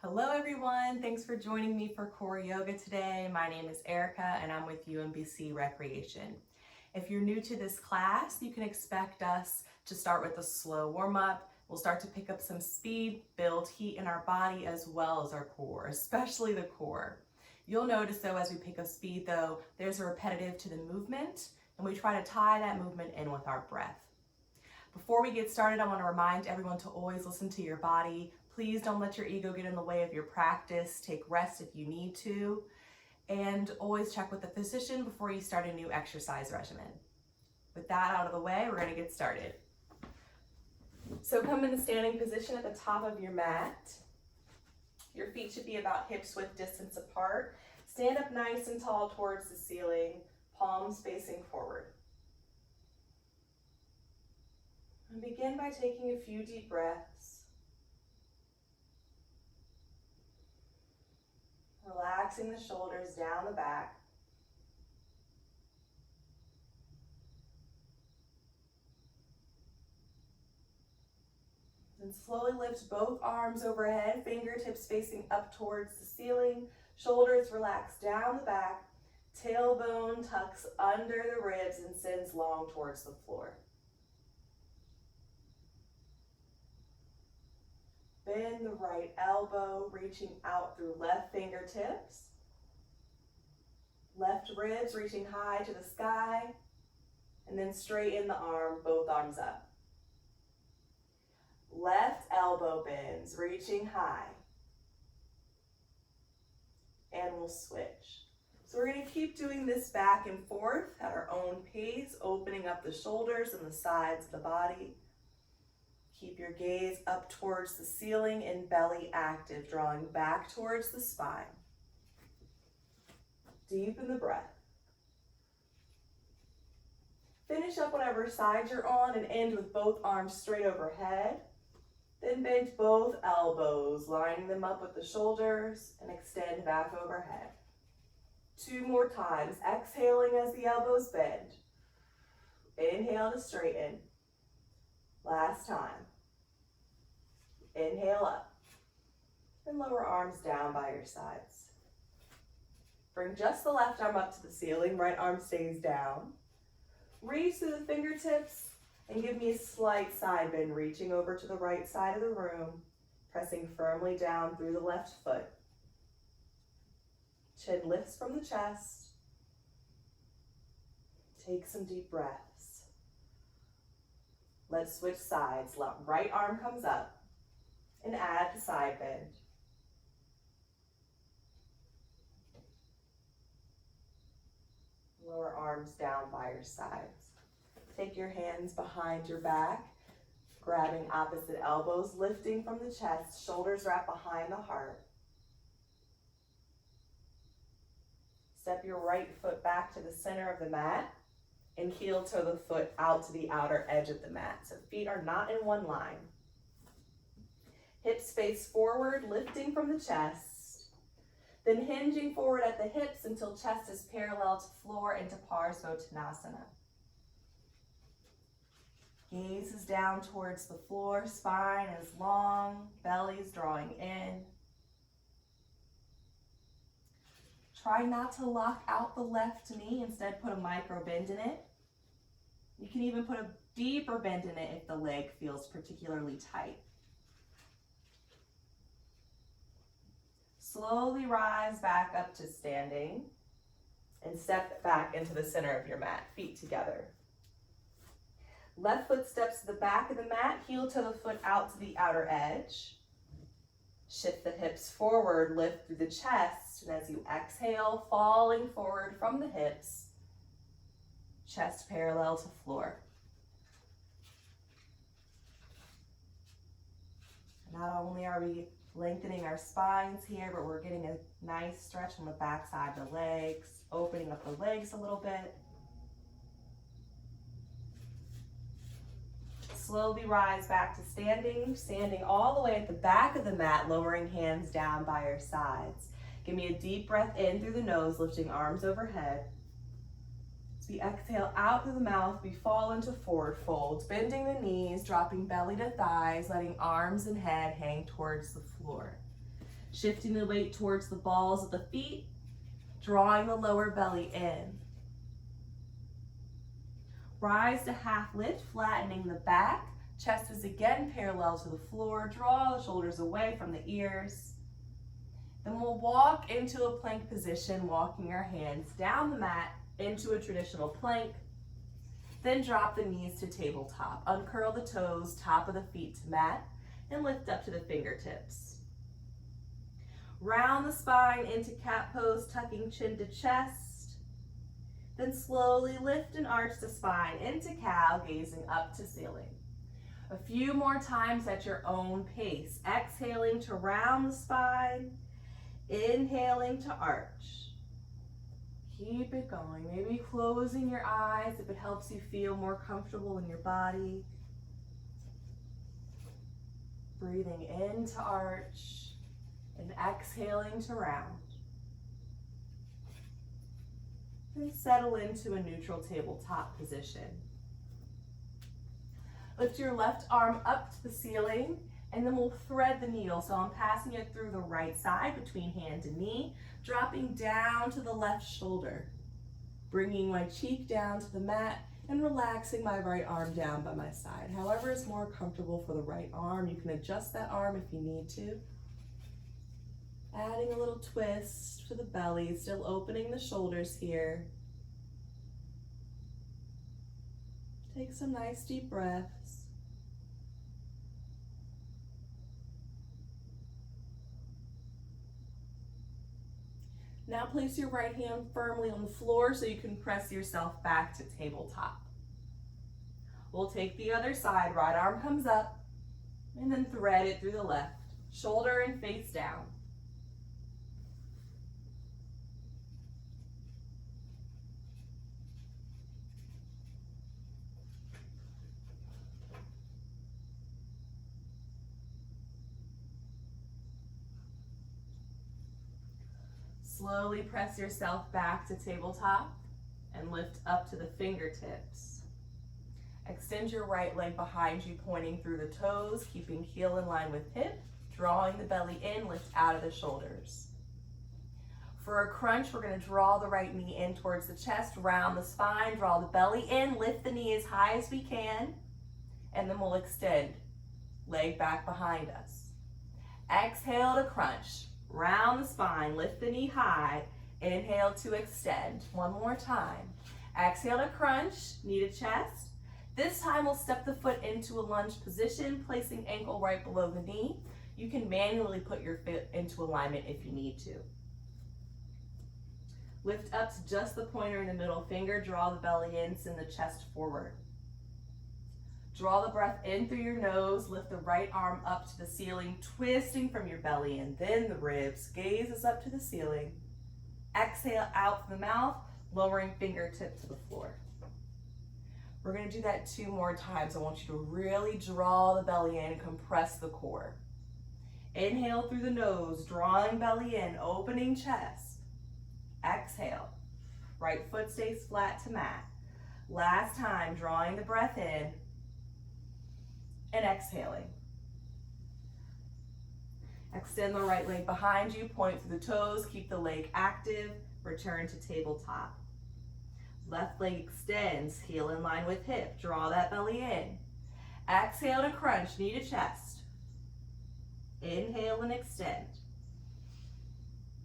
Hello everyone, thanks for joining me for core yoga today. My name is Erica and I'm with UMBC Recreation. If you're new to this class, you can expect us to start with a slow warm-up. We'll start to pick up some speed, build heat in our body as well as our core, especially the core. You'll notice though, as we pick up speed though, there's a repetitive to the movement and we try to tie that movement in with our breath. Before we get started, I want to remind everyone to always listen to your body. Please don't let your ego get in the way of your practice. Take rest if you need to. And always check with the physician before you start a new exercise regimen. With that out of the way, we're going to get started. So come in the standing position at the top of your mat. Your feet should be about hips width distance apart. Stand up nice and tall towards the ceiling, palms facing forward. And begin by taking a few deep breaths. Relaxing the shoulders down the back. Then slowly lift both arms overhead, fingertips facing up towards the ceiling, shoulders relax down the back, tailbone tucks under the ribs and sends long towards the floor. Bend the right elbow, reaching out through left fingertips. Left ribs reaching high to the sky. And then straighten the arm, both arms up. Left elbow bends, reaching high. And we'll switch. So we're going to keep doing this back and forth at our own pace, opening up the shoulders and the sides of the body. Keep your gaze up towards the ceiling and belly active, drawing back towards the spine. Deepen the breath. Finish up whatever side you're on and end with both arms straight overhead. Then bend both elbows, lining them up with the shoulders and extend back overhead. 2 more times, exhaling as the elbows bend. Inhale to straighten. Last time. Inhale up. And lower arms down by your sides. Bring just the left arm up to the ceiling, right arm stays down. Reach through the fingertips and give me a slight side bend, reaching over to the right side of the room, pressing firmly down through the left foot. Chin lifts from the chest. Take some deep breaths. Let's switch sides. Right arm comes up and add the side bend. Lower arms down by your sides. Take your hands behind your back, grabbing opposite elbows, lifting from the chest, shoulders wrap behind the heart. Step your right foot back to the center of the mat and heel toe the foot out to the outer edge of the mat. So feet are not in one line. Hips face forward, lifting from the chest. Then hinging forward at the hips until chest is parallel to floor into Parsvottanasana. Gaze is down towards the floor, spine is long, belly is drawing in. Try not to lock out the left knee, instead put a micro bend in it. You can even put a deeper bend in it if the leg feels particularly tight. Slowly rise back up to standing and step back into the center of your mat, feet together. Left foot steps to the back of the mat, heel toe the foot out to the outer edge. Shift the hips forward, lift through the chest, and as you exhale, falling forward from the hips, chest parallel to floor. Not only are we lengthening our spines here, but we're getting a nice stretch on the back side of the legs, opening up the legs a little bit. Slowly rise back to standing all the way at the back of the mat, lowering hands down by your sides. Give me a deep breath in through the nose, lifting arms overhead. As we exhale out through the mouth, we fall into forward folds, bending the knees, dropping belly to thighs, letting arms and head hang towards the floor. Shifting the weight towards the balls of the feet, drawing the lower belly in. Rise to half lift, flattening the back. Chest is again parallel to the floor. Draw the shoulders away from the ears. Then we'll walk into a plank position, walking our hands down the mat into a traditional plank. Then drop the knees to tabletop. Uncurl the toes, top of the feet to mat, and lift up to the fingertips. Round the spine into cat pose, tucking chin to chest. Then slowly lift and arch the spine into cow, gazing up to ceiling. A few more times at your own pace. Exhaling to round the spine, inhaling to arch. Keep it going. Maybe closing your eyes if it helps you feel more comfortable in your body. Breathing in to arch and exhaling to round. And settle into a neutral tabletop position. Lift your left arm up to the ceiling, and then we'll thread the needle. So I'm passing it through the right side between hand and knee, dropping down to the left shoulder, bringing my cheek down to the mat and relaxing my right arm down by my side. However is more comfortable for the right arm. You can adjust that arm if you need to. Adding a little twist to the belly, still opening the shoulders here. Take some nice deep breaths. Now place your right hand firmly on the floor so you can press yourself back to tabletop. We'll take the other side, right arm comes up, and then thread it through the left, shoulder and face down. Slowly press yourself back to tabletop and lift up to the fingertips. Extend your right leg behind you, pointing through the toes, keeping heel in line with hip, drawing the belly in, lift out of the shoulders. For a crunch, we're going to draw the right knee in towards the chest, round the spine, draw the belly in, lift the knee as high as we can, and then we'll extend, leg back behind us. Exhale to crunch. Round the spine, lift the knee high, inhale to extend. One more time. Exhale to crunch, knee to chest. This time we'll step the foot into a lunge position, placing ankle right below the knee. You can manually put your foot into alignment if you need to. Lift up to just the pointer and the middle finger, draw the belly in, send the chest forward. Draw the breath in through your nose, lift the right arm up to the ceiling, twisting from your belly and then the ribs, gazes up to the ceiling. Exhale out from the mouth, lowering fingertip to the floor. We're gonna do that 2 more times. I want you to really draw the belly in and compress the core. Inhale through the nose, drawing belly in, opening chest. Exhale, right foot stays flat to mat. Last time, drawing the breath in, and exhaling. Extend the right leg behind you, point through the toes, keep the leg active, return to tabletop. Left leg extends, heel in line with hip, draw that belly in. Exhale to crunch, knee to chest. Inhale and extend.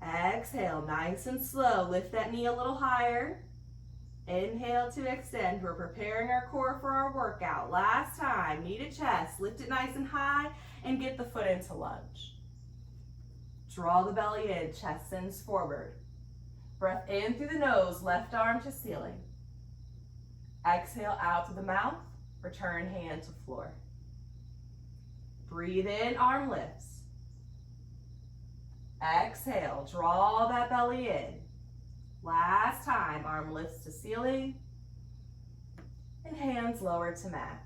Exhale, nice and slow, lift that knee a little higher. Inhale to extend. We're preparing our core for our workout. Last time, knee to chest, lift it nice and high and get the foot into lunge. Draw the belly in, chest sends forward. Breath in through the nose, left arm to ceiling. Exhale out to the mouth, return hand to floor. Breathe in, arm lifts. Exhale, draw that belly in. Last time, arm lifts to ceiling and hands lower to mat.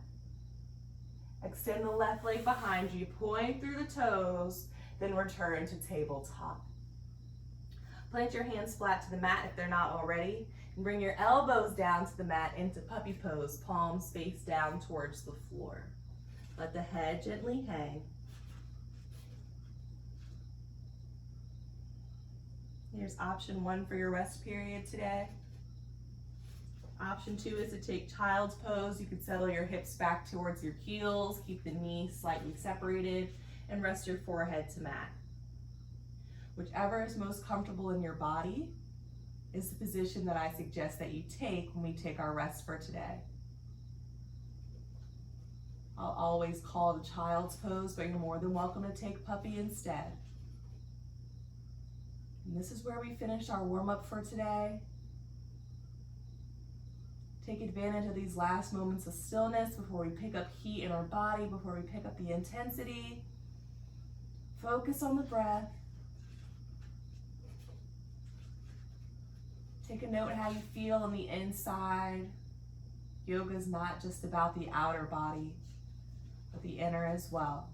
Extend the left leg behind you, point through the toes, then return to tabletop. Plant your hands flat to the mat if they're not already, and bring your elbows down to the mat into puppy pose, palms face down towards the floor. Let the head gently hang. Here's option 1 for your rest period today. Option 2 is to take child's pose. You can settle your hips back towards your heels, keep the knees slightly separated, and rest your forehead to mat. Whichever is most comfortable in your body is the position that I suggest that you take when we take our rest for today. I'll always call it a child's pose, but you're more than welcome to take puppy instead. And this is where we finish our warm-up for today. Take advantage of these last moments of stillness before we pick up heat in our body, before we pick up the intensity. Focus on the breath. Take a note of how you feel on the inside. Yoga is not just about the outer body, but the inner as well.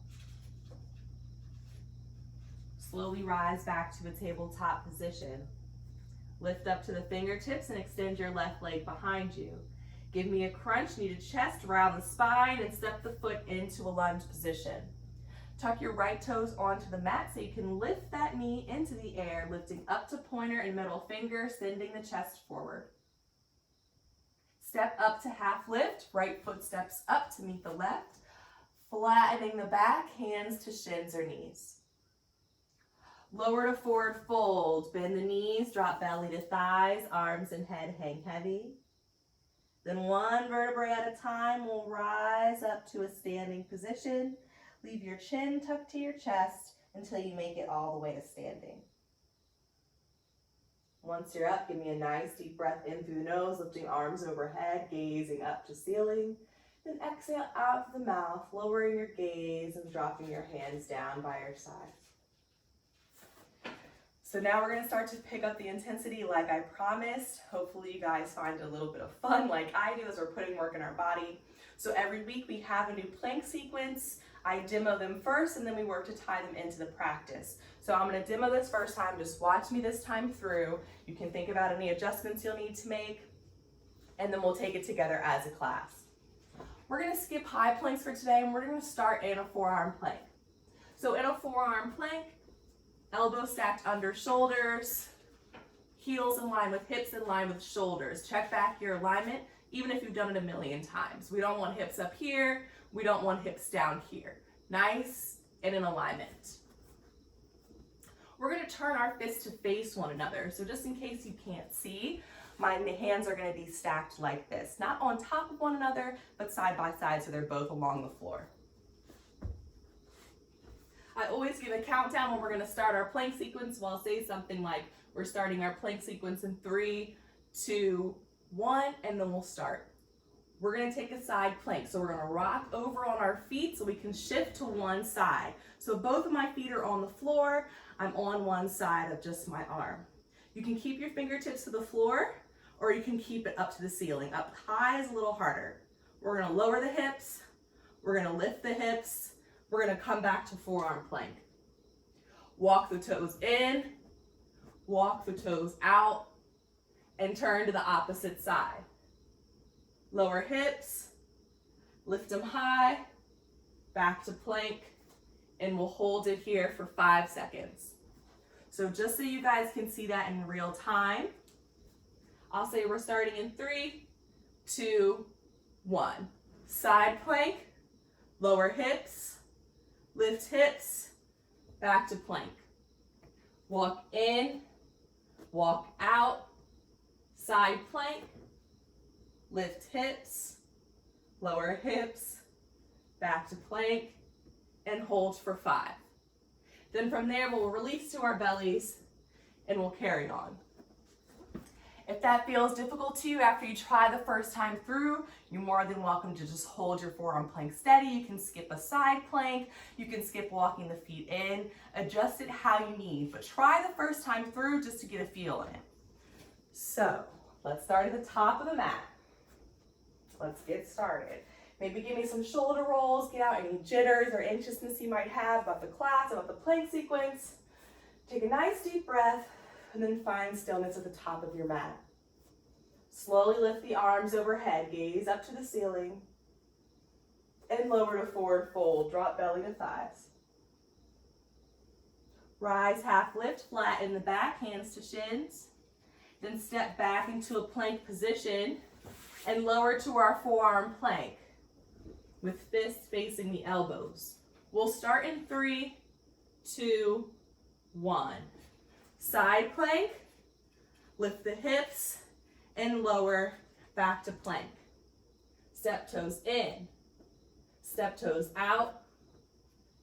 Slowly rise back to a tabletop position. Lift up to the fingertips and extend your left leg behind you. Give me a crunch, knee to chest, round the spine, and step the foot into a lunge position. Tuck your right toes onto the mat so you can lift that knee into the air, lifting up to pointer and middle finger, sending the chest forward. Step up to half lift, right foot steps up to meet the left, flattening the back, hands to shins or knees. Lower to forward fold, bend the knees, drop belly to thighs, arms and head hang heavy. Then one vertebrae at a time, we'll rise up to a standing position. Leave your chin tucked to your chest until you make it all the way to standing. Once you're up, give me a nice deep breath in through the nose, lifting arms overhead, gazing up to ceiling. Then exhale out through the mouth, lowering your gaze and dropping your hands down by your side. So now we're going to start to pick up the intensity like I promised. Hopefully you guys find a little bit of fun like I do as we're putting work in our body. So every week we have a new plank sequence. I demo them first and then we work to tie them into the practice. So I'm going to demo this first time. Just watch me this time through. You can think about any adjustments you'll need to make, and then we'll take it together as a class. We're going to skip high planks for today, and we're going to start in a forearm plank. So in a forearm plank, elbows stacked under shoulders, heels in line with hips in line with shoulders. Check back your alignment, even if you've done it a million times. We don't want hips up here. We don't want hips down here. Nice and in alignment. We're going to turn our fists to face one another. So just in case you can't see, my hands are going to be stacked like this. Not on top of one another, but side by side so they're both along the floor. I always give a countdown when we're going to start our plank sequence. So I'll say something like, we're starting our plank sequence in 3, 2, 1, and then we'll start. We're going to take a side plank. So we're going to rock over on our feet so we can shift to one side. So both of my feet are on the floor. I'm on one side of just my arm. You can keep your fingertips to the floor, or you can keep it up to the ceiling. Up high is a little harder. We're going to lower the hips. We're going to lift the hips. We're going to come back to forearm plank. Walk the toes in, walk the toes out, and turn to the opposite side. Lower hips, lift them high, back to plank, and we'll hold it here for 5 seconds. So just so you guys can see that in real time, I'll say we're starting in 3, 2, 1. Side plank, lower hips, lift hips, back to plank. Walk in, walk out, side plank, lift hips, lower hips, back to plank, and hold for 5. Then from there, we'll release to our bellies and we'll carry on. If that feels difficult to you after you try the first time through, you're more than welcome to just hold your forearm plank steady. You can skip a side plank. You can skip walking the feet in. Adjust it how you need, but try the first time through just to get a feel in it. So let's start at the top of the mat. Let's get started. Maybe give me some shoulder rolls, get out any jitters or anxiousness you might have about the class, about the plank sequence. Take a nice deep breath and then find stillness at the top of your mat. Slowly lift the arms overhead, gaze up to the ceiling, and lower to forward fold, drop belly to thighs. Rise, half lift, flatten the back, hands to shins. Then step back into a plank position and lower to our forearm plank with fists facing the elbows. We'll start in 3, 2, 1. Side plank, lift the hips and lower back to plank. Step toes in, step toes out,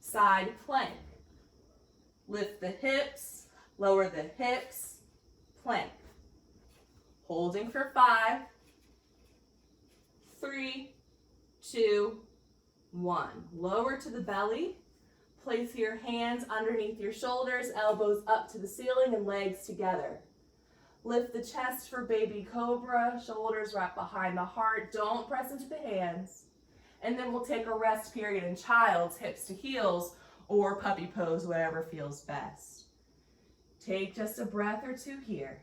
side plank. Lift the hips, lower the hips, plank. Holding for 5, 3, 2, 1. Lower to the belly. Place your hands underneath your shoulders, elbows up to the ceiling and legs together. Lift the chest for baby cobra, shoulders wrap behind the heart. Don't press into the hands. And then we'll take a rest period in child's, hips to heels, or puppy pose, whatever feels best. Take just a breath or two here.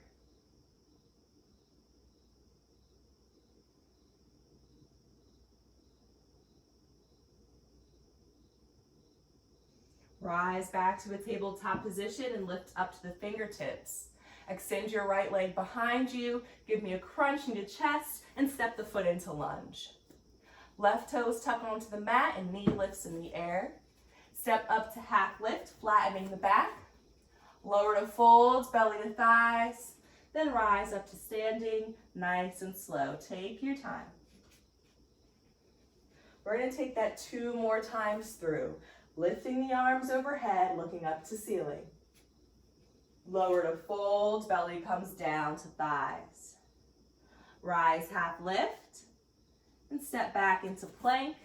Rise back to a tabletop position and lift up to the fingertips. Extend your right leg behind you, give me a crunch into chest, and step the foot into lunge. Left toes tuck onto the mat and knee lifts in the air. Step up to half lift, flattening the back. Lower to folds, belly to thighs. Then rise up to standing, nice and slow. Take your time. We're going to take that 2 more times through. Lifting the arms overhead, looking up to ceiling. Lower to fold, belly comes down to thighs. Rise, half lift, and step back into plank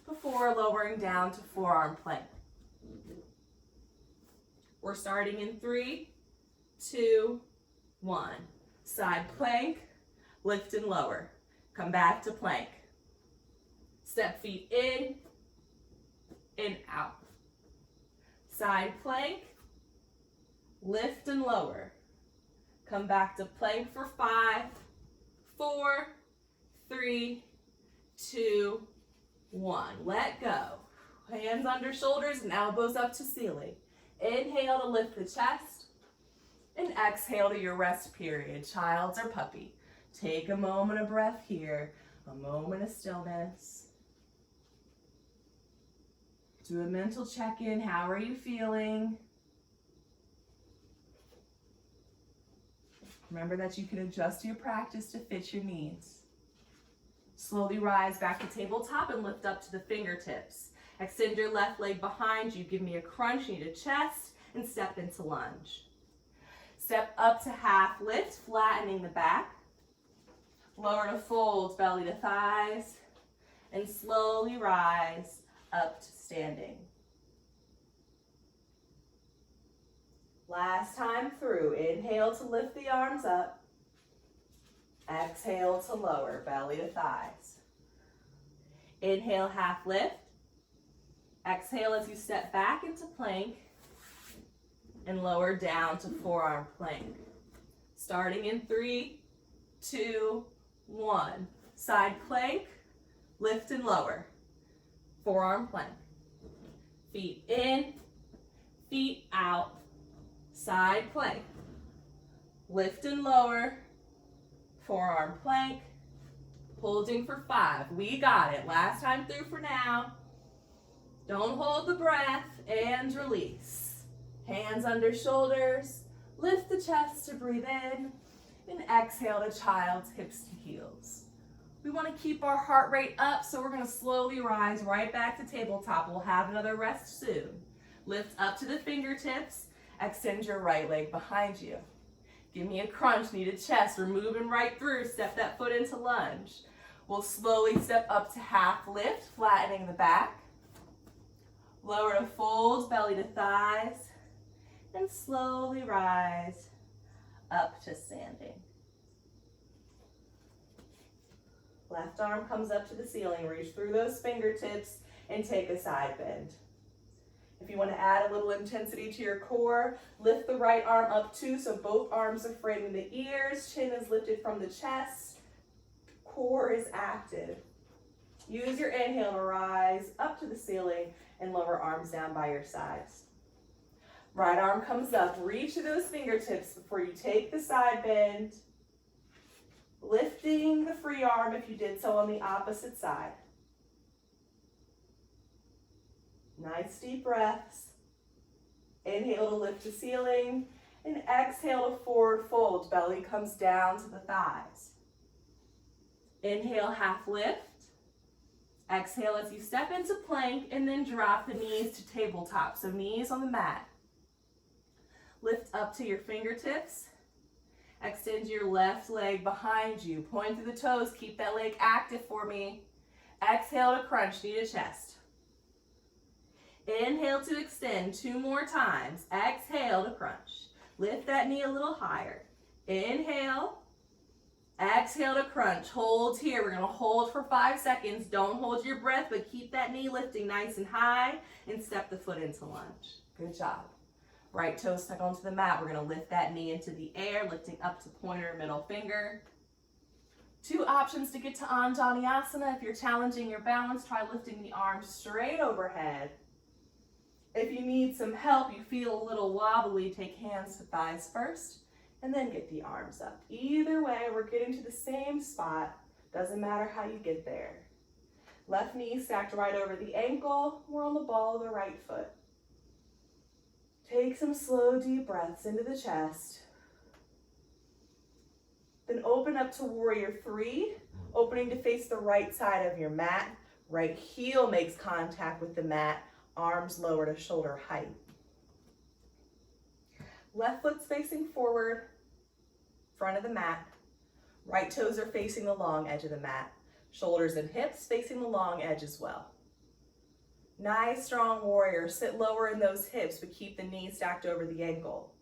before lowering down to forearm plank. We're starting in 3, 2, 1. Side plank, lift and lower. Come back to plank. Step feet in and out. Side plank, lift and lower. Come back to plank for 5, 4, 3, 2, 1. Let go. Hands under shoulders and elbows up to ceiling. Inhale to lift the chest and exhale to your rest period, child's or puppy. Take a moment of breath here, a moment of stillness. Do a mental check-in. How are you feeling? Remember that you can adjust your practice to fit your needs. Slowly rise back to tabletop and lift up to the fingertips. Extend your left leg behind you. Give me a crunch, knee to chest, and step into lunge. Step up to half lift, flattening the back. Lower to folds, belly to thighs, and slowly rise up to standing. Last time through, inhale to lift the arms up. Exhale to lower, belly to thighs. Inhale, half lift. Exhale as you step back into plank and lower down to forearm plank. Starting in 3, 2, 1. Side plank, lift and lower. Forearm plank. Feet in, feet out. Side plank. Lift and lower. Forearm plank. Holding for 5. We got it. Last time through for now. Don't hold the breath and release. Hands under shoulders. Lift the chest to breathe in. And exhale to child's, hips to heels. We want to keep our heart rate up, so we're going to slowly rise right back to tabletop. We'll have another rest soon. Lift up to the fingertips. Extend your right leg behind you. Give me a crunch, knee to chest. We're moving right through. Step that foot into lunge. We'll slowly step up to half lift, flattening the back. Lower to folds, belly to thighs. And slowly rise up to standing. Left arm comes up to the ceiling. Reach through those fingertips and take a side bend. If you want to add a little intensity to your core, lift the right arm up too, so both arms are framing the ears, chin is lifted from the chest, core is active. Use your inhale to rise up to the ceiling and lower arms down by your sides. Right arm comes up. Reach to those fingertips before you take the side bend. Lifting the free arm if you did so on the opposite side. Nice deep breaths. Inhale to lift the ceiling and exhale to forward fold. Belly comes down to the thighs. Inhale, half lift. Exhale as you step into plank and then drop the knees to tabletop. So knees on the mat. Lift up to your fingertips. Extend your left leg behind you. Point through the toes. Keep that leg active for me. Exhale to crunch, knee to chest. Inhale to extend 2 more times. Exhale to crunch. Lift that knee a little higher. Inhale. Exhale to crunch. Hold here. We're going to hold for 5 seconds. Don't hold your breath, but keep that knee lifting nice and high and step the foot into lunge. Good job. Right toe stuck onto the mat. We're going to lift that knee into the air, lifting up to pointer, middle finger. 2 options to get to Anjaneyasana. If you're challenging your balance, try lifting the arms straight overhead. If you need some help, you feel a little wobbly, take hands to thighs first, and then get the arms up. Either way, we're getting to the same spot. Doesn't matter how you get there. Left knee stacked right over the ankle. We're on the ball of the right foot. Take some slow, deep breaths into the chest. Then open up to warrior 3, opening to face the right side of your mat. Right heel makes contact with the mat. Arms lower to shoulder height. Left foot's facing forward, front of the mat. Right toes are facing the long edge of the mat. Shoulders and hips facing the long edge as well. Nice, strong warrior. Sit lower in those hips, but keep the knees stacked over the ankle.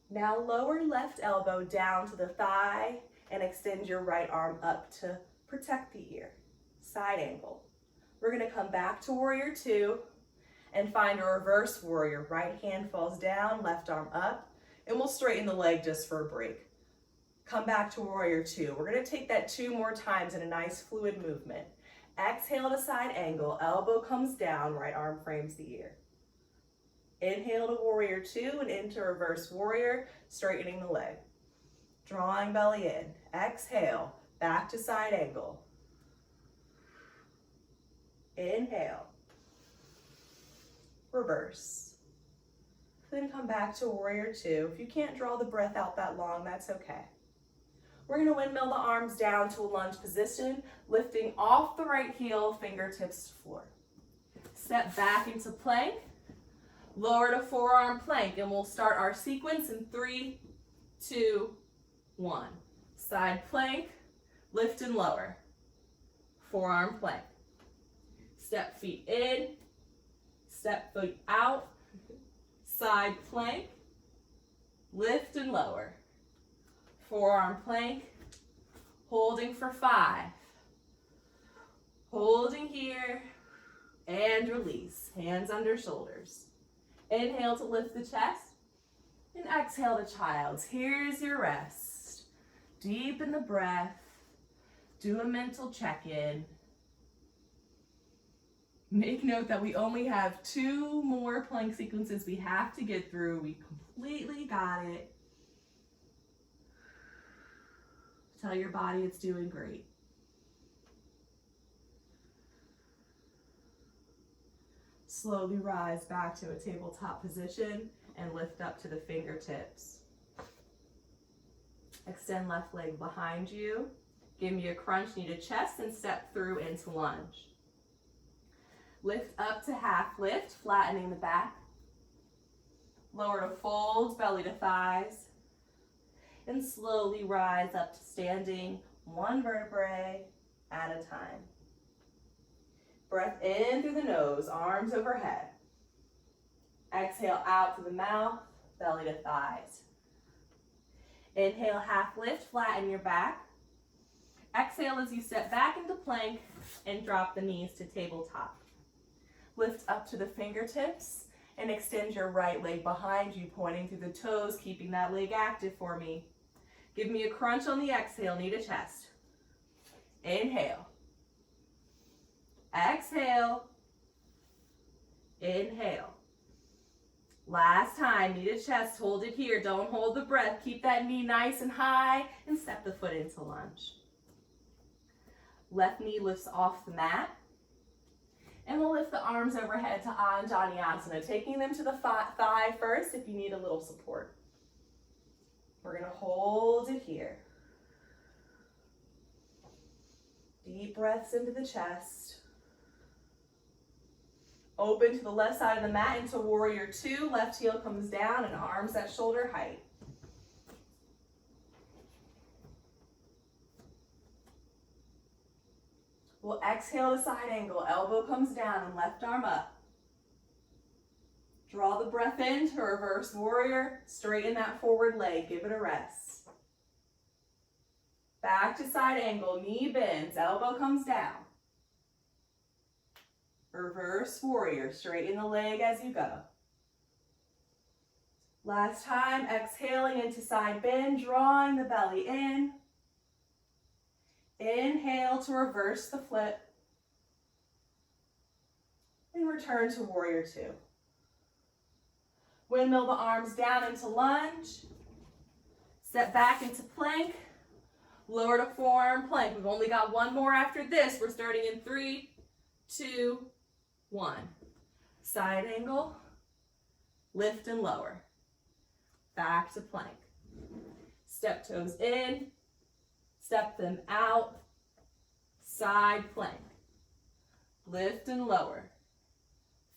Now lower left elbow down to the thigh and extend your right arm up to protect the ear. Side angle. We're going to come back to warrior 2 and find a reverse warrior. Right hand falls down, left arm up, and we'll straighten the leg just for a break. Come back to warrior 2. We're going to take that 2 more times in a nice fluid movement. Exhale to side angle, elbow comes down, right arm frames the ear. Inhale to warrior 2 and into reverse warrior, straightening the leg. Drawing belly in. Exhale, back to side angle. Inhale. Reverse. Then come back to warrior 2. If you can't draw the breath out that long, that's okay. We're going to windmill the arms down to a lunge position, lifting off the right heel, fingertips to floor. Step back into plank. Lower to forearm plank, and we'll start our sequence in 3, 2, 1. Side plank, lift and lower. Forearm plank. Step feet in, step foot out, side plank, lift and lower. Forearm plank, holding for 5. Holding here, and release. Hands under shoulders. Inhale to lift the chest, and exhale to child's. Here's your rest. Deepen the breath. Do a mental check-in. Make note that we only have 2 more plank sequences we have to get through. We completely got it. Tell your body it's doing great. Slowly rise back to a tabletop position and lift up to the fingertips. Extend left leg behind you. Give me a crunch, knee to chest, and step through into lunge. Lift up to half lift, flattening the back. Lower to fold, belly to thighs. And slowly rise up to standing, 1 vertebrae at a time. Breath in through the nose, arms overhead. Exhale out through the mouth, belly to thighs. Inhale, half lift, flatten your back. Exhale as you step back into plank and drop the knees to tabletop. Lift up to the fingertips and extend your right leg behind you, pointing through the toes, keeping that leg active for me. Give me a crunch on the exhale, knee to chest. Inhale. Exhale. Inhale. Last time, knee to chest, hold it here. Don't hold the breath. Keep that knee nice and high and step the foot into lunge. Left knee lifts off the mat. And we'll lift the arms overhead to Anjaneyasana, taking them to the thigh first if you need a little support. We're going to hold it here. Deep breaths into the chest. Open to the left side of the mat into warrior two. Left heel comes down and arms at shoulder height. We'll exhale to side angle. Elbow comes down and left arm up. Draw the breath in to reverse warrior. Straighten that forward leg. Give it a rest. Back to side angle. Knee bends. Elbow comes down. Reverse warrior. Straighten the leg as you go. Last time, exhaling into side bend, drawing the belly in. Inhale to reverse the flip. And return to warrior two. Windmill the arms down into lunge. Step back into plank. Lower to forearm plank. We've only got one more after this. We're starting in 3, 2, 1. Side angle. Lift and lower. Back to plank. Step toes in. Step them out. Side plank. Lift and lower.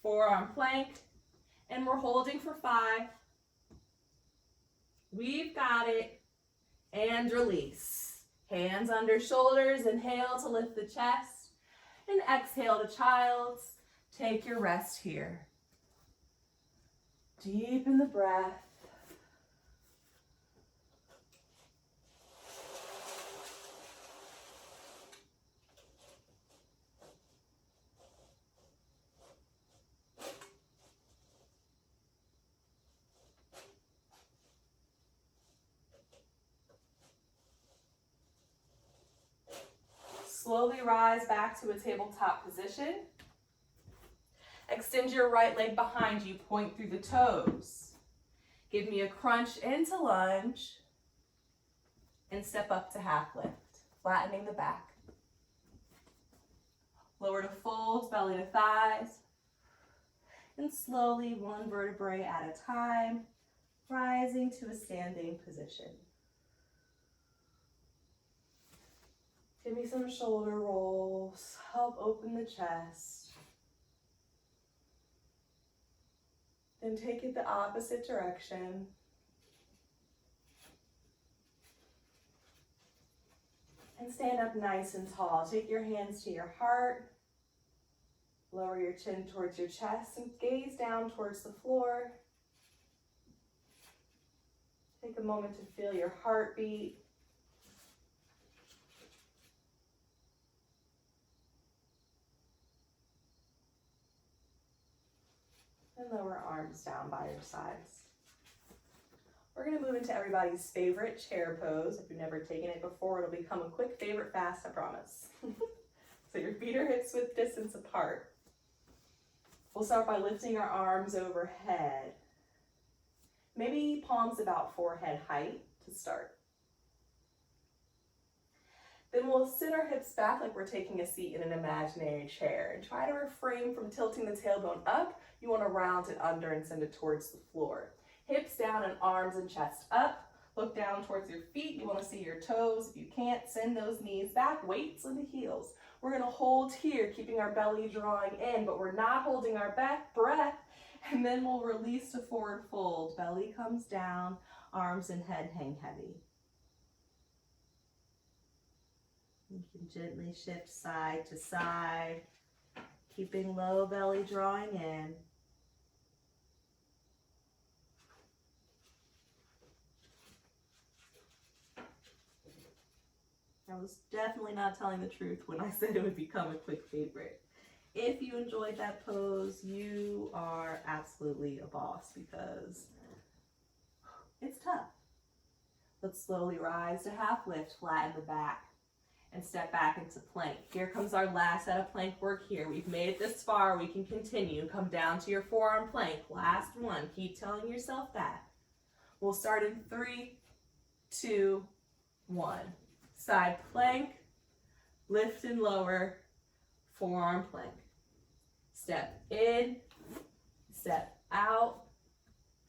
Forearm plank. And we're holding for 5. We've got it. And release. Hands under shoulders. Inhale to lift the chest. And exhale to child's. Take your rest here. Deepen the breath. Slowly rise back to a tabletop position. Extend your right leg behind you, point through the toes. Give me a crunch into lunge and step up to half lift, flattening the back. Lower to fold, belly to thighs. And slowly, one vertebrae at a time, rising to a standing position. Give me some shoulder rolls, help open the chest. Then take it the opposite direction. And stand up nice and tall. Take your hands to your heart. Lower your chin towards your chest and gaze down towards the floor. Take a moment to feel your heartbeat. And lower arms down by your sides. We're going to move into everybody's favorite chair pose. If you've never taken it before, it'll become a quick favorite fast, I promise. So your feet are hips width distance apart. We'll start by lifting our arms overhead. Maybe palms about forehead height to start. Then we'll sit our hips back like we're taking a seat in an imaginary chair and try to refrain from tilting the tailbone up. You want to round it under and send it towards the floor. Hips down and arms and chest up. Look down towards your feet. You want to see your toes. If you can't, send those knees back. Weights in the heels. We're going to hold here, keeping our belly drawing in, but we're not holding our breath. And then we'll release to forward fold. Belly comes down, arms and head hang heavy. You can gently shift side to side, keeping low belly drawing in. I was definitely not telling the truth when I said it would become a quick favorite. If you enjoyed that pose, you are absolutely a boss because it's tough. Let's slowly rise to half lift, flatten the back. and step back into plank. Here comes our last set of plank work here. We've made it this far. We can continue. Come down to your forearm plank. Last one. Keep telling yourself that. We'll start in 3, 2, 1. Side plank, lift and lower, forearm plank. Step in, step out,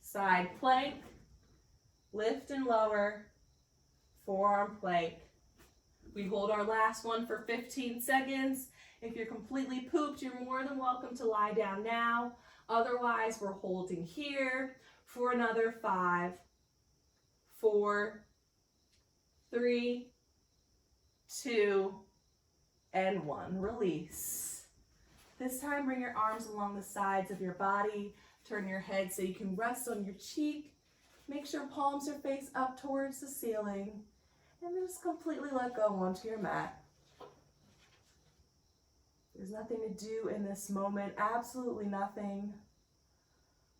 side plank, lift and lower, forearm plank. We hold our last one for 15 seconds. If you're completely pooped, you're more than welcome to lie down now. Otherwise, we're holding here for another 5, 4, 3, 2, and 1. Release. This time, bring your arms along the sides of your body. Turn your head so you can rest on your cheek. Make sure palms are face up towards the ceiling. And just completely let go onto your mat. There's nothing to do in this moment, absolutely nothing,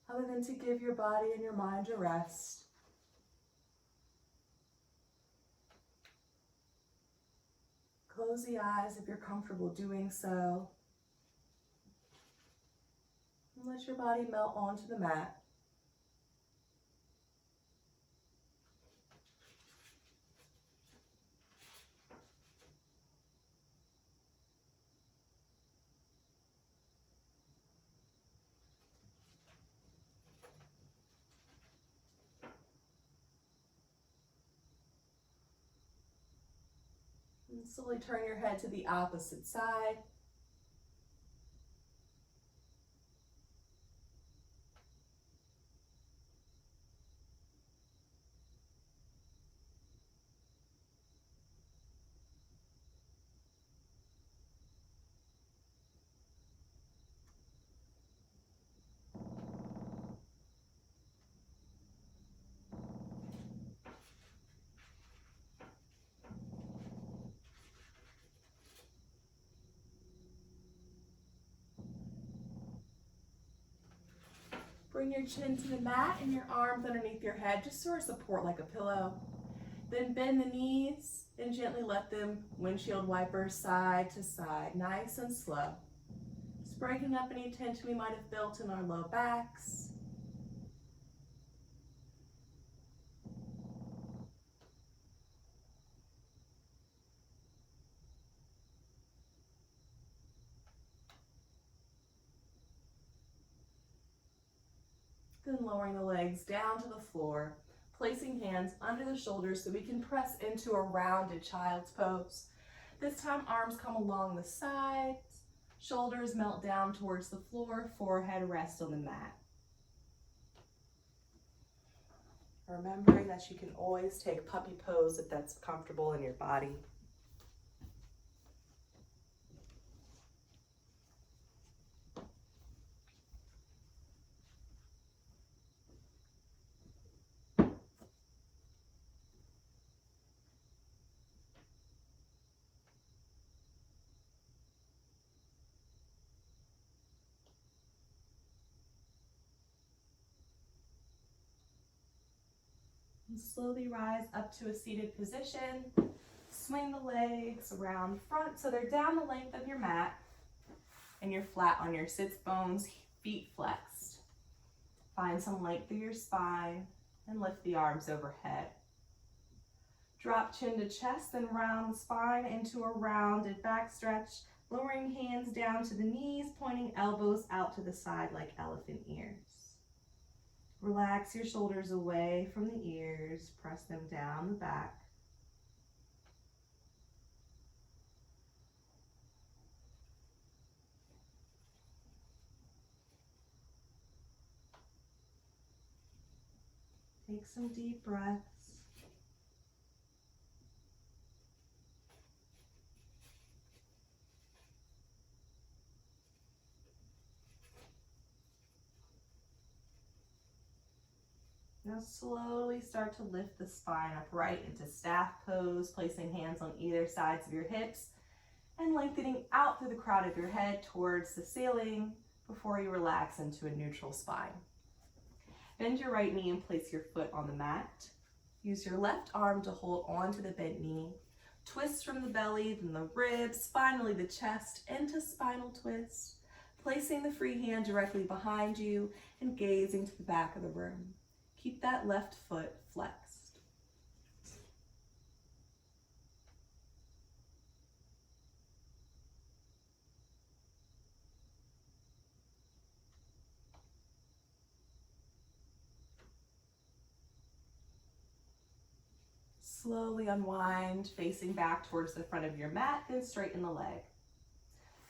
other than to give your body and your mind a rest. Close the eyes if you're comfortable doing so. And let your body melt onto the mat. And slowly turn your head to the opposite side. Bring your chin to the mat and your arms underneath your head, just sort of support like a pillow. Then bend the knees and gently let them windshield wipers side to side, nice and slow. Just breaking up any tension we might have built in our low backs. Then lowering the legs down to the floor, placing hands under the shoulders so we can press into a rounded child's pose. This time arms come along the sides, shoulders melt down towards the floor, forehead rests on the mat. Remembering that you can always take puppy pose if that's comfortable in your body. And slowly rise up to a seated position. Swing the legs around front so they're down the length of your mat and you're flat on your sits bones, feet flexed. Find some length through your spine and lift the arms overhead. Drop chin to chest, then round the spine into a rounded back stretch, lowering hands down to the knees, pointing elbows out to the side like elephant ears. Relax your shoulders away from the ears, press them down the back. Take some deep breaths. Now slowly start to lift the spine upright into staff pose, placing hands on either sides of your hips and lengthening out through the crown of your head towards the ceiling before you relax into a neutral spine. Bend your right knee and place your foot on the mat. Use your left arm to hold on to the bent knee. Twist from the belly, then the ribs, finally the chest into spinal twist. Placing the free hand directly behind you and gazing to the back of the room. Keep that left foot flexed. Slowly unwind, facing back towards the front of your mat, then straighten the leg.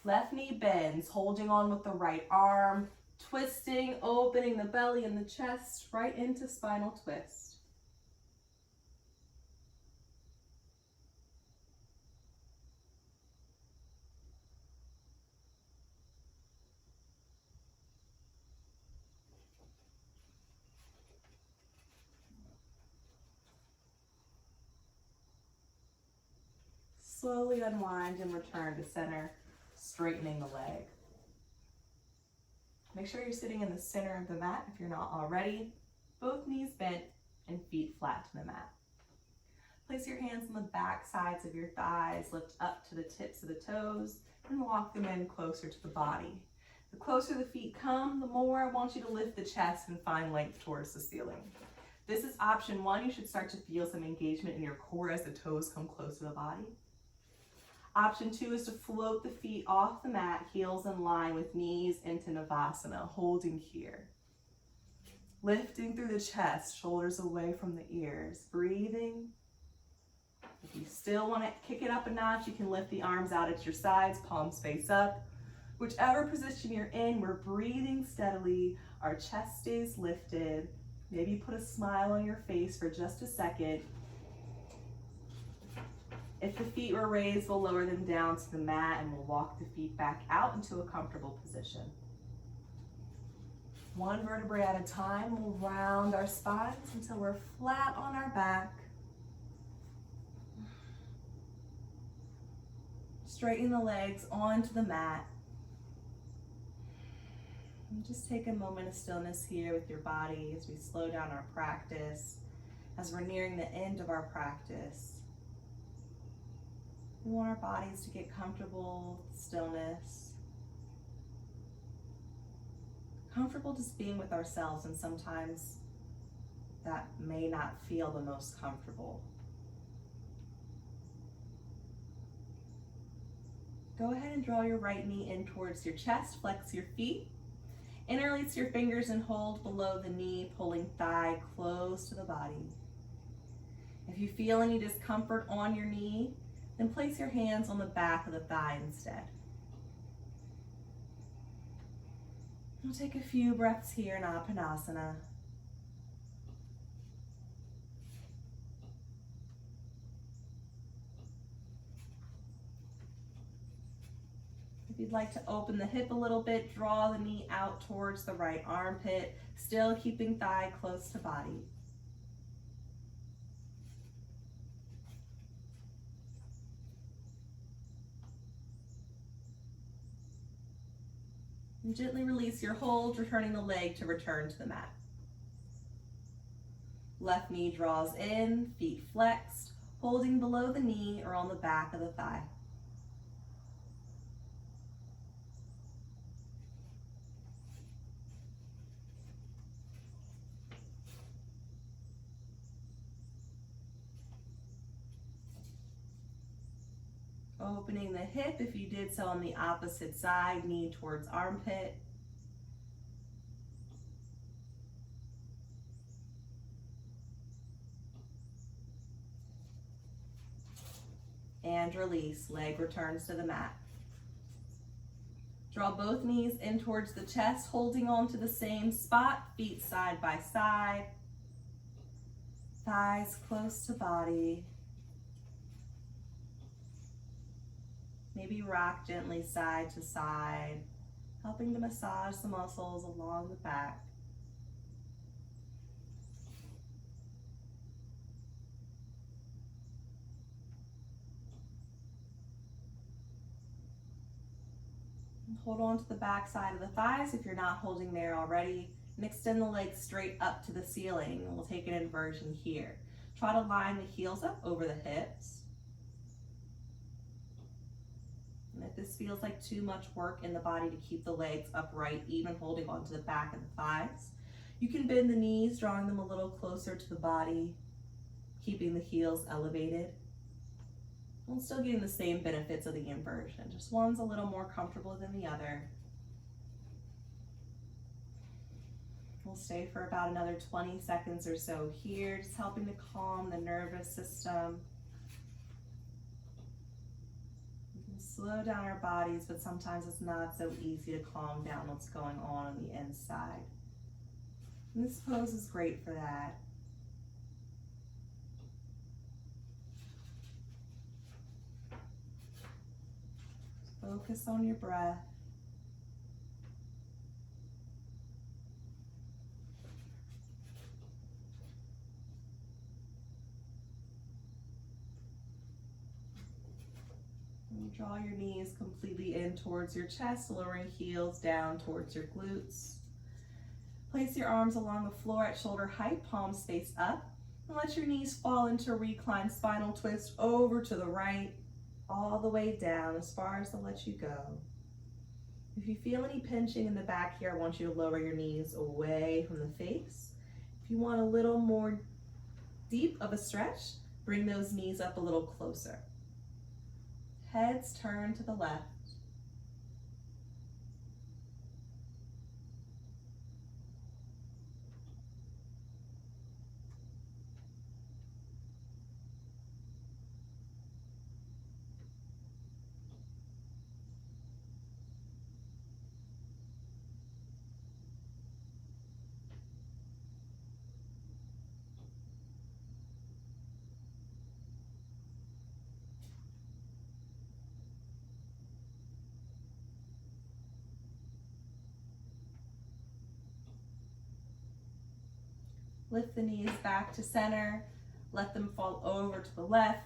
Left knee bends, holding on with the right arm, twisting, opening the belly and the chest right into spinal twist. Slowly unwind and return to center, straightening the leg. Make sure you're sitting in the center of the mat if you're not already. Both knees bent and feet flat to the mat. Place your hands on the back sides of your thighs, lift up to the tips of the toes, and walk them in closer to the body. The closer the feet come, the more I want you to lift the chest and find length towards the ceiling. This is option one. You should start to feel some engagement in your core as the toes come close to the body. Option two is to float the feet off the mat, heels in line with knees into Navasana, holding here. Lifting through the chest, shoulders away from the ears, breathing. If you still want to kick it up a notch, you can lift the arms out at your sides, palms face up. Whichever position you're in, we're breathing steadily. Our chest stays lifted. Maybe put a smile on your face for just a second. If the feet were raised, we'll lower them down to the mat and we'll walk the feet back out into a comfortable position. One vertebrae at a time, we'll round our spines until we're flat on our back. Straighten the legs onto the mat. And just take a moment of stillness here with your body as we slow down our practice, as we're nearing the end of our practice. We want our bodies to get comfortable with stillness. Comfortable just being with ourselves, and sometimes that may not feel the most comfortable. Go ahead and draw your right knee in towards your chest, flex your feet. Interlace your fingers and hold below the knee, pulling thigh close to the body. If you feel any discomfort on your knee, then place your hands on the back of the thigh instead. We'll take a few breaths here in Apanasana. If you'd like to open the hip a little bit, draw the knee out towards the right armpit, still keeping thigh close to body. And gently release your hold, returning the leg to return to the mat. Left knee draws in, feet flexed, holding below the knee or on the back of the thigh. Opening the hip if you did so on the opposite side, knee towards armpit. And release, leg returns to the mat. Draw both knees in towards the chest, holding on to the same spot, feet side by side. Thighs close to body. Maybe rock gently side to side, helping to massage the muscles along the back. And hold on to the back side of the thighs if you're not holding there already, and extend the legs straight up to the ceiling. We'll take an inversion here. Try to line the heels up over the hips. And if this feels like too much work in the body to keep the legs upright, even holding onto the back and the thighs, you can bend the knees, drawing them a little closer to the body, keeping the heels elevated. And still getting the same benefits of the inversion. Just one's a little more comfortable than the other. We'll stay for about another 20 seconds or so here, just helping to calm the nervous system. We can slow down our bodies, but sometimes it's not so easy to calm down what's going on the inside. And this pose is great for that. Focus on your breath. And draw your knees completely in towards your chest, lowering heels down towards your glutes. Place your arms along the floor at shoulder height, palms face up, and let your knees fall into a recline spinal twist over to the right, all the way down as far as they'll let you go. If you feel any pinching in the back here, I want you to lower your knees away from the face. If you want a little more deep of a stretch, bring those knees up a little closer. Heads turn to the left. Lift the knees back to center. Let them fall over to the left.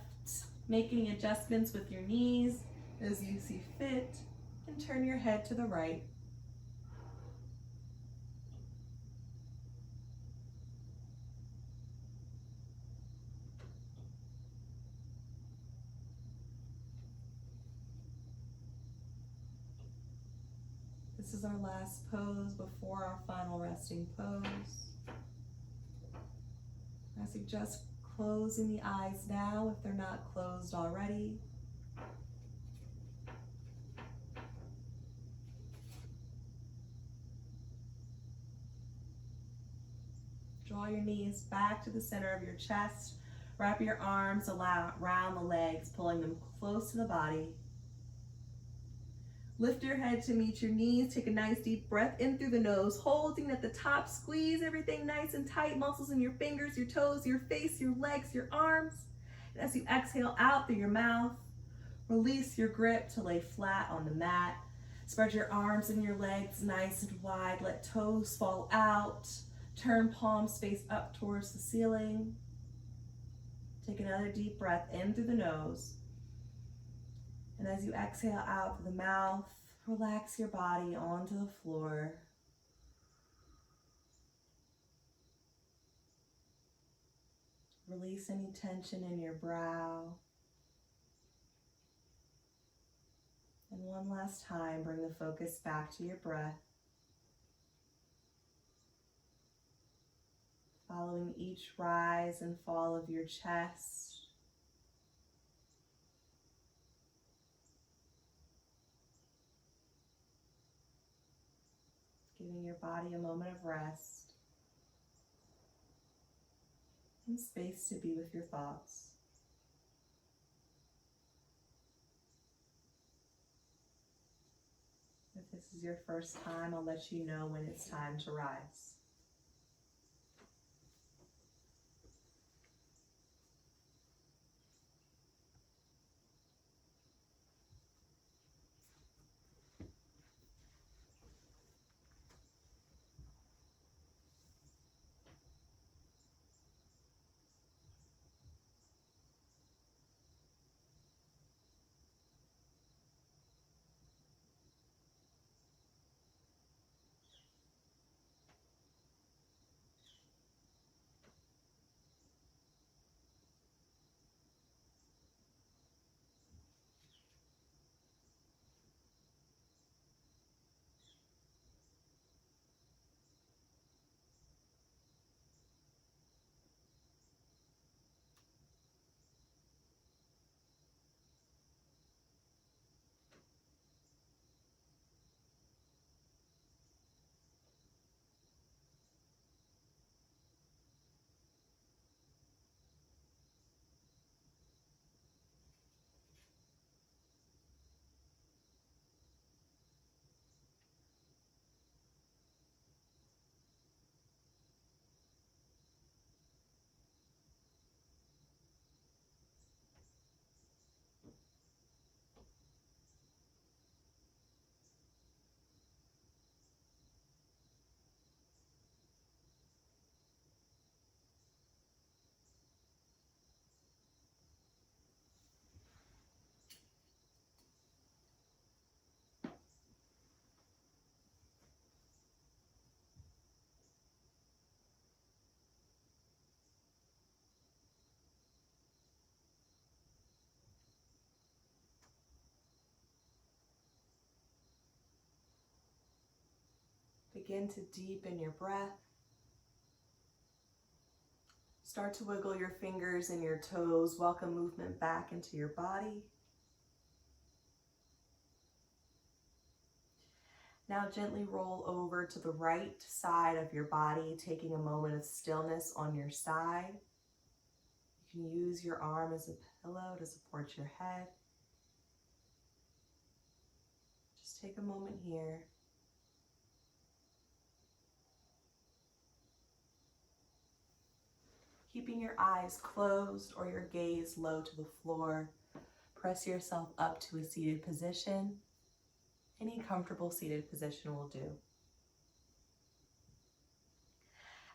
Make any adjustments with your knees as you see fit, and turn your head to the right. This is our last pose before our final resting pose. I suggest closing the eyes now if they're not closed already. Draw your knees back to the center of your chest. Wrap your arms around the legs, pulling them close to the body. Lift your head to meet your knees. Take a nice deep breath in through the nose, holding at the top. Squeeze everything nice and tight, muscles in your fingers, your toes, your face, your legs, your arms. And as you exhale out through your mouth, release your grip to lay flat on the mat. Spread your arms and your legs nice and wide. Let toes fall out. Turn palms face up towards the ceiling. Take another deep breath in through the nose. And as you exhale out through the mouth, relax your body onto the floor. Release any tension in your brow. And one last time, bring the focus back to your breath. Following each rise and fall of your chest. Giving your body a moment of rest and space to be with your thoughts. If this is your first time, I'll let you know when it's time to rise. Begin to deepen your breath. Start to wiggle your fingers and your toes. Welcome movement back into your body. Now gently roll over to the right side of your body, taking a moment of stillness on your side. You can use your arm as a pillow to support your head. Just take a moment here. Keeping your eyes closed or your gaze low to the floor, press yourself up to a seated position. Any comfortable seated position will do.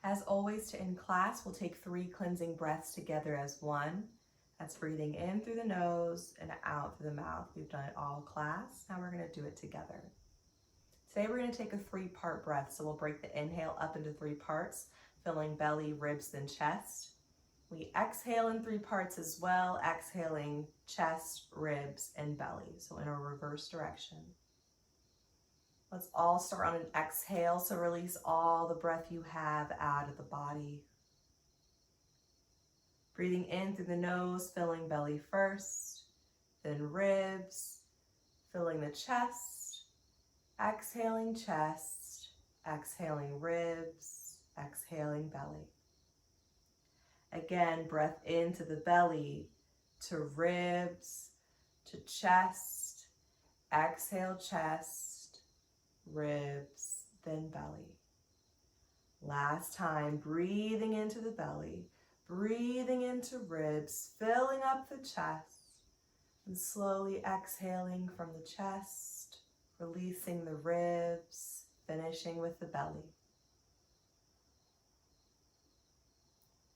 As always, to end class, we'll take 3 cleansing breaths together as one. That's breathing in through the nose and out through the mouth. We've done it all class. Now we're going to do it together. Today we're going to take a 3-part breath. So we'll break the inhale up into 3 parts, filling belly, ribs, then chest. We exhale in 3 parts as well, exhaling chest, ribs, and belly. So in a reverse direction. Let's all start on an exhale, so release all the breath you have out of the body. Breathing in through the nose, filling belly first, then ribs, filling the chest, exhaling chest, exhaling ribs, exhaling belly. Again, breath into the belly, to ribs, to chest, exhale chest, ribs, then belly. Last time, breathing into the belly, breathing into ribs, filling up the chest, and slowly exhaling from the chest, releasing the ribs, finishing with the belly.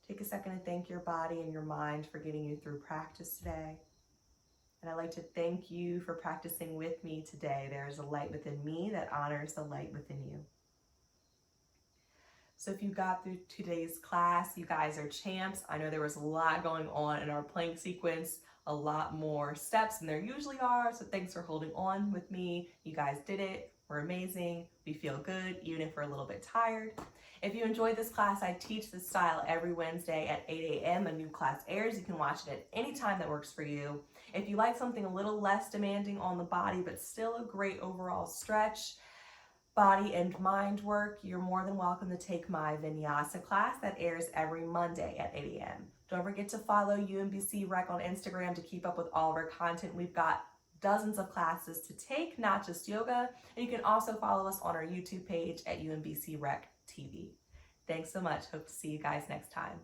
Take a second to thank your body and your mind for getting you through practice today. And I'd like to thank you for practicing with me today. There is a light within me that honors the light within you. So if you got through today's class, you guys are champs. I know there was a lot going on in our plank sequence, a lot more steps than there usually are. So thanks for holding on with me. You guys did it. We're amazing. We feel good, even if we're a little bit tired. If you enjoyed this class, I teach this style every Wednesday at 8 a.m. A new class airs. You can watch it at any time that works for you. If you like something a little less demanding on the body, but still a great overall stretch, body and mind work, you're more than welcome to take my Vinyasa class that airs every Monday at 8 a.m. Don't forget to follow UMBC Rec on Instagram to keep up with all of our content. We've got dozens of classes to take, not just yoga. And you can also follow us on our YouTube page at UMBC Rec TV. Thanks so much. Hope to see you guys next time.